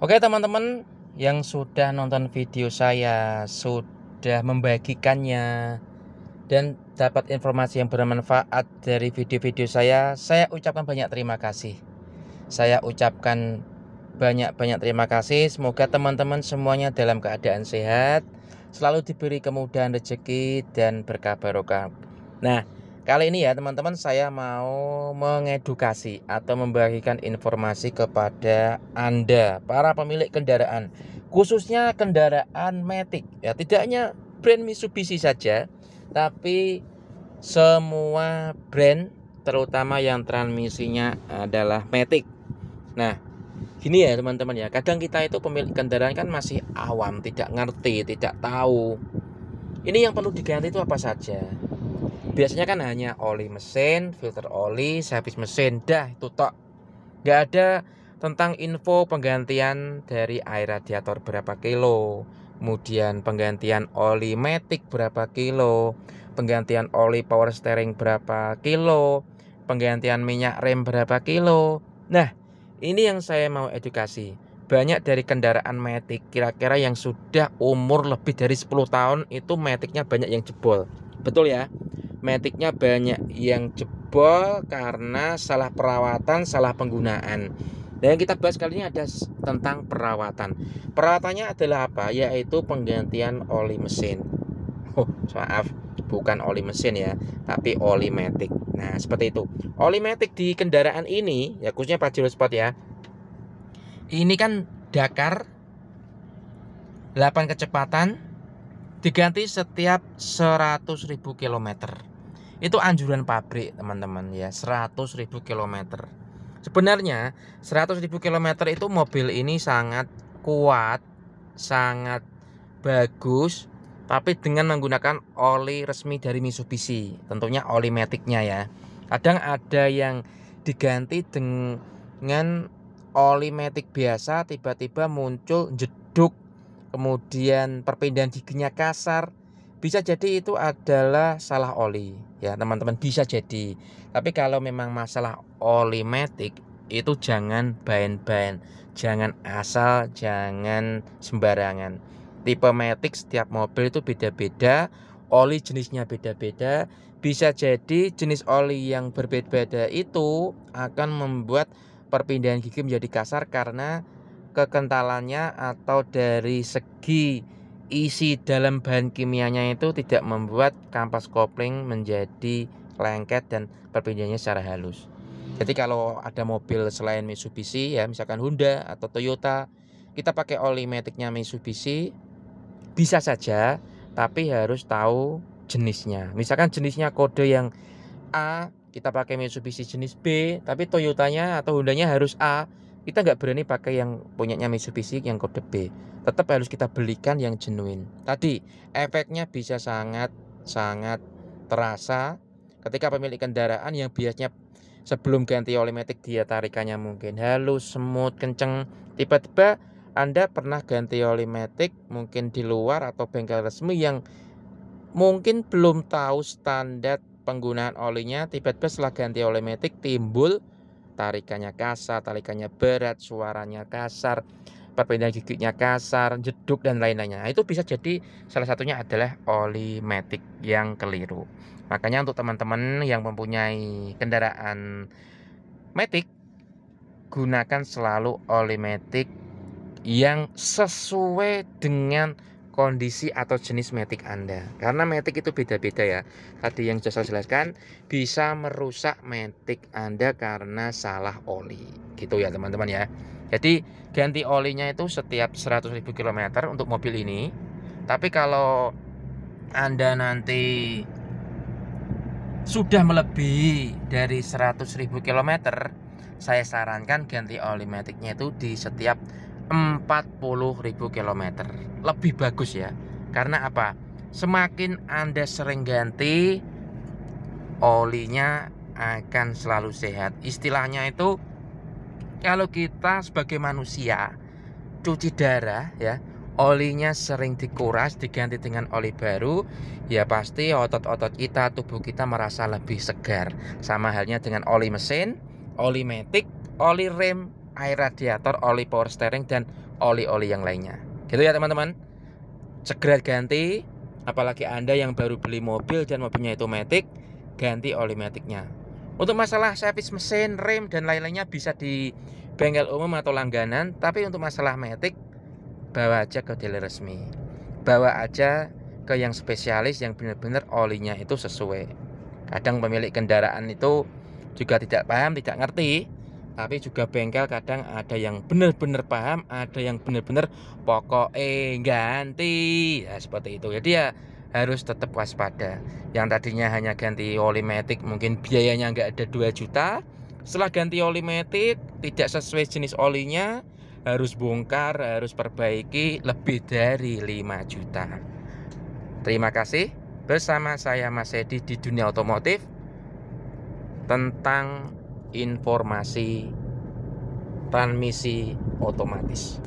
Oke teman-teman yang sudah nonton video saya, sudah membagikannya dan dapat informasi yang bermanfaat dari video-video saya ucapkan banyak terima kasih. Saya ucapkan banyak terima kasih. Semoga teman-teman semuanya dalam keadaan sehat, selalu diberi kemudahan rezeki dan berkah barokah. Nah, kali ini ya teman-teman, saya mau mengedukasi atau membagikan informasi kepada Anda para pemilik kendaraan, khususnya kendaraan Matic ya. Tidak hanya brand Mitsubishi saja, tapi semua brand, terutama yang transmisinya adalah Matic. Nah, gini ya teman-teman ya, kadang kita itu pemilik kendaraan kan masih awam, tidak ngerti, tidak tahu ini yang perlu diganti itu apa saja. Biasanya kan hanya oli mesin, filter oli, servis mesin, dah itu tok. Nggak ada tentang info penggantian dari air radiator berapa kilo, kemudian penggantian oli Matic berapa kilo, penggantian oli power steering berapa kilo, penggantian minyak rem berapa kilo. Nah, ini yang saya mau edukasi. Banyak dari kendaraan Matic kira-kira yang sudah umur lebih dari 10 tahun itu Maticnya banyak yang jebol. Betul ya? Maticnya banyak yang jebol karena salah perawatan, salah penggunaan. Dan yang kita bahas kali ini ada tentang perawatan. Perawatannya adalah apa? Yaitu penggantian oli mesin. Oh, maaf, bukan oli mesin ya, tapi oli Matic. Nah, seperti itu. Oli Matic di kendaraan ini, ya khususnya Pajero Sport ya. Ini kan Dakar 8 kecepatan diganti setiap 100.000 km. Itu anjuran pabrik teman-teman ya, 100.000 km. Sebenarnya 100.000 km itu mobil ini sangat kuat, sangat bagus, tapi dengan menggunakan oli resmi dari Mitsubishi, tentunya oli Matic-nya ya. Kadang ada yang diganti dengan oli Matic biasa, tiba-tiba muncul jeduk, kemudian perpindahan giginya kasar. Bisa jadi itu adalah salah oli ya teman-teman, bisa jadi. Tapi kalau memang masalah oli Matic itu jangan bahan-bahan, jangan asal, jangan sembarangan. Tipe Matic setiap mobil itu beda-beda, oli jenisnya beda-beda. Bisa jadi jenis oli yang berbeda-beda itu akan membuat perpindahan gigi menjadi kasar karena kekentalannya atau dari segi isi dalam bahan kimianya itu tidak membuat kampas kopling menjadi lengket dan perpindahannya secara halus. Jadi kalau ada mobil selain Mitsubishi ya, misalkan Honda atau Toyota, kita pakai oli Matic-nya Mitsubishi bisa saja, tapi harus tahu jenisnya. Misalkan jenisnya kode yang A, kita pakai Mitsubishi jenis B, tapi Toyotanya atau Hondanya harus A. Kita nggak berani pakai yang punyanya Mitsubishi yang kode B. Tetap harus kita belikan yang genuine. Tadi efeknya bisa sangat terasa ketika pemilik kendaraan yang biasanya sebelum ganti oli Matic dia tarikannya mungkin halus, semut, kenceng. Tiba-tiba Anda pernah ganti oli Matic mungkin di luar atau bengkel resmi yang mungkin belum tahu standar penggunaan olinya. Tiba-tiba setelah ganti oli Matic timbul tarikannya kasar, tarikannya berat, suaranya kasar, perpindahan giginya kasar, jeduk dan lain-lainnya. Nah, itu bisa jadi salah satunya adalah oli Matic yang keliru. Makanya untuk teman-teman yang mempunyai kendaraan Matic, gunakan selalu oli Matic yang sesuai dengan kondisi atau jenis Matic Anda. Karena Matic itu beda-beda ya. Tadi yang sudah saya jelaskan, bisa merusak Matic Anda karena salah oli. Gitu ya teman-teman ya. Jadi ganti olinya itu setiap 100.000 km untuk mobil ini. Tapi kalau Anda nanti sudah melebihi dari 100.000 km, saya sarankan ganti oli Matic-nya itu di setiap 40.000 km. Lebih bagus ya. Karena apa? Semakin Anda sering ganti, olinya akan selalu sehat. Istilahnya itu kalau kita sebagai manusia cuci darah ya, olinya sering dikuras, diganti dengan oli baru, ya pasti otot-otot kita, tubuh kita merasa lebih segar. Sama halnya dengan oli mesin, oli Matic, oli rem, air radiator, oli power steering, dan oli-oli yang lainnya. Gitu ya teman-teman. Segera ganti, apalagi Anda yang baru beli mobil dan mobilnya itu matic, ganti oli maticnya. Untuk masalah servis mesin, rem dan lain-lainnya bisa di bengkel umum atau langganan, tapi untuk masalah matic bawa aja ke dealer resmi. Bawa aja ke yang spesialis yang benar-benar olinya itu sesuai. Kadang pemilik kendaraan itu juga tidak paham, tidak ngerti, tapi juga bengkel kadang ada yang benar-benar paham, ada yang benar-benar pokoknya ganti. Ya seperti itu. Jadi ya harus tetap waspada. Yang tadinya hanya ganti oli matic mungkin biayanya nggak ada 2 juta. Setelah ganti oli matic tidak sesuai jenis olinya, harus bongkar, harus perbaiki lebih dari 5 juta. Terima kasih. Bersama saya Mas Edi di dunia otomotif tentang informasi transmisi otomatis.